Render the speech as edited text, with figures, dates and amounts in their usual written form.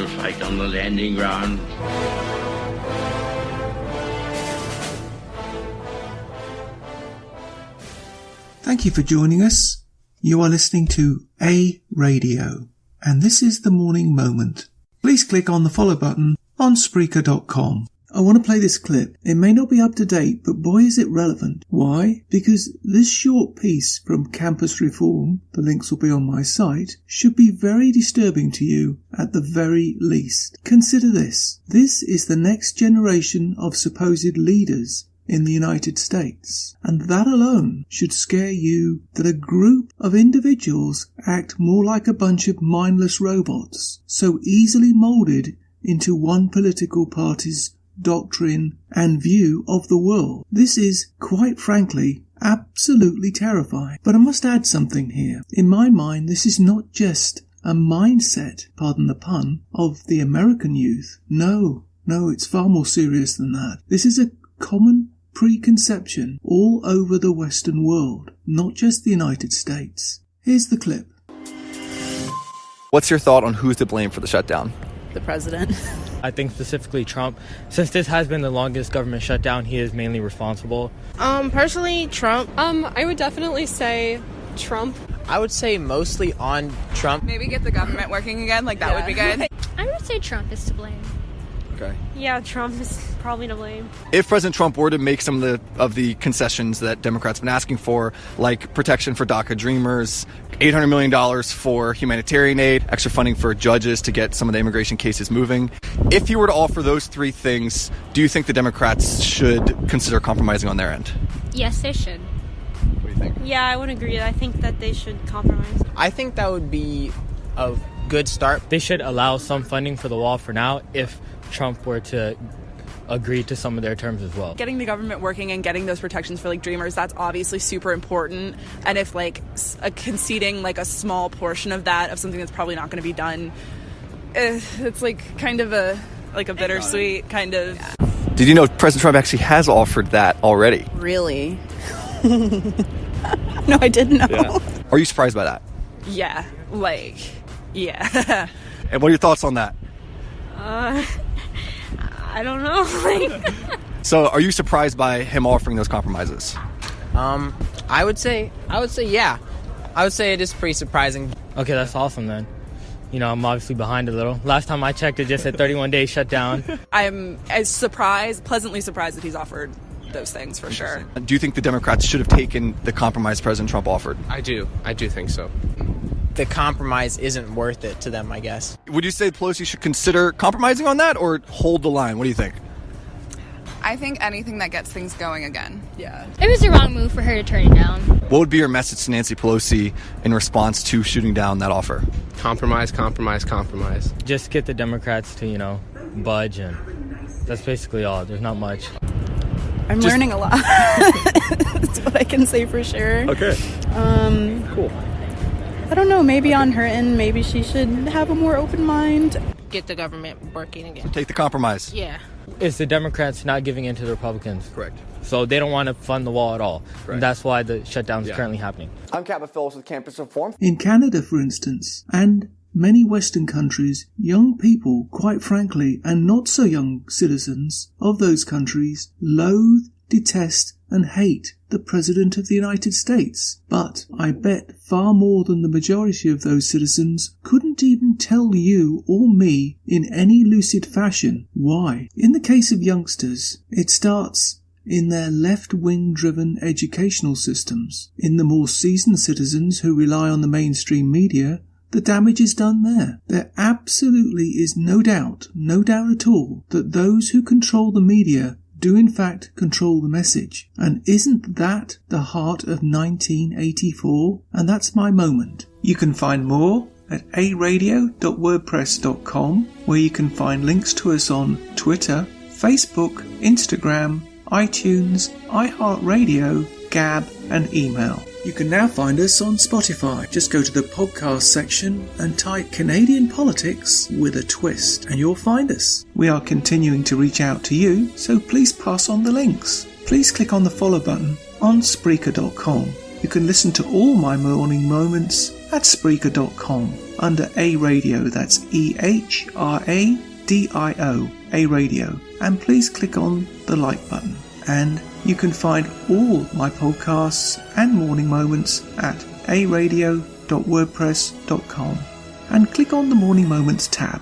to fight on the landing ground. Thank you for joining us. You are listening to A Radio, and this is the Morning Moment. Please click on the follow button on Spreaker.com. I want to play this clip. It may not be up to date, but boy is it relevant. Why? Because this short piece from Campus Reform, the links will be on my site, should be very disturbing to you at the very least. Consider this. This is the next generation of supposed leaders in the United States, and that alone should scare you that a group of individuals act more like a bunch of mindless robots, so easily moulded into one political party's doctrine and view of the world. This is, quite frankly, absolutely terrifying. But I must add something here. In my mind, this is not just a mindset, pardon the pun, of the American youth. No, it's far more serious than that. This is a common preconception all over the Western world, not just the United States. Here's the clip. What's your thought on who's to blame for the shutdown? The president. I think specifically Trump. Since this has been the longest government shutdown, he is mainly responsible. Personally, Trump. I would definitely say Trump. I would say mostly on Trump. Maybe get the government working again, that would be good. I would say Trump is to blame. Okay. Yeah, Trump is probably to blame. If President Trump were to make some of the concessions that Democrats have been asking for, like protection for DACA Dreamers, $800 million for humanitarian aid, extra funding for judges to get some of the immigration cases moving, if he were to offer those three things, do you think the Democrats should consider compromising on their end? Yes, they should. What do you think? Yeah, I would agree. I think that they should compromise. I think that would be a good start. They should allow some funding for the wall for now if Trump were to agree to some of their terms as well. Getting the government working and getting those protections for Dreamers, that's obviously super important. And if conceding a small portion of that, of something that's probably not going to be done, it's kind of a bittersweet kind of. Did you know President Trump actually has offered that already? Really? No, I didn't know. Yeah. Are you surprised by that? Yeah, yeah. And what are your thoughts on that? I don't know. So are you surprised by him offering those compromises? I would say yeah. I would say it is pretty surprising. Okay, that's awesome then. I'm obviously behind a little. Last time I checked, it just said 31-day shutdown. I'm pleasantly surprised that he's offered those things for sure. Do you think the Democrats should have taken the compromise President Trump offered? I do think so. The compromise isn't worth it to them, I guess. Would you say Pelosi should consider compromising on that or hold the line? What do you think? I think anything that gets things going again. Yeah. It was the wrong move for her to turn it down. What would be your message to Nancy Pelosi in response to shooting down that offer? Compromise. Just get the Democrats to, budge, and that's basically all. There's not much. I'm learning a lot. That's what I can say for sure. Okay. Cool. I don't know, maybe on her end, maybe she should have a more open mind. Get the government working again. Take the compromise. Yeah. It's the Democrats not giving in to the Republicans. Correct. So they don't want to fund the wall at all. Right. And that's why the shutdown is currently happening. I'm Captain Phillips with Campus Reform. In Canada, for instance, and many Western countries, young people, quite frankly, and not so young citizens of those countries, loathe, detest, and hate the President of the United States. But I bet far more than the majority of those citizens couldn't even tell you or me in any lucid fashion why. In the case of youngsters, it starts in their left-wing driven educational systems. In the more seasoned citizens who rely on the mainstream media, the damage is done there. There absolutely is no doubt at all, that those who control the media do in fact control the message. And isn't that the heart of 1984? And that's my moment. You can find more at aradio.wordpress.com, where you can find links to us on Twitter, Facebook, Instagram, iTunes, iHeartRadio, Gab, and email. You can now find us on Spotify. Just go to the podcast section and type Canadian Politics with a Twist, and you'll find us. We are continuing to reach out to you, so please pass on the links. Please click on the follow button on Spreaker.com. You can listen to all my morning moments at Spreaker.com. under A Radio, that's EHRADIO, A Radio, and please click on the like button. And you can find all my podcasts and morning moments at aradio.wordpress.com and click on the Morning Moments tab.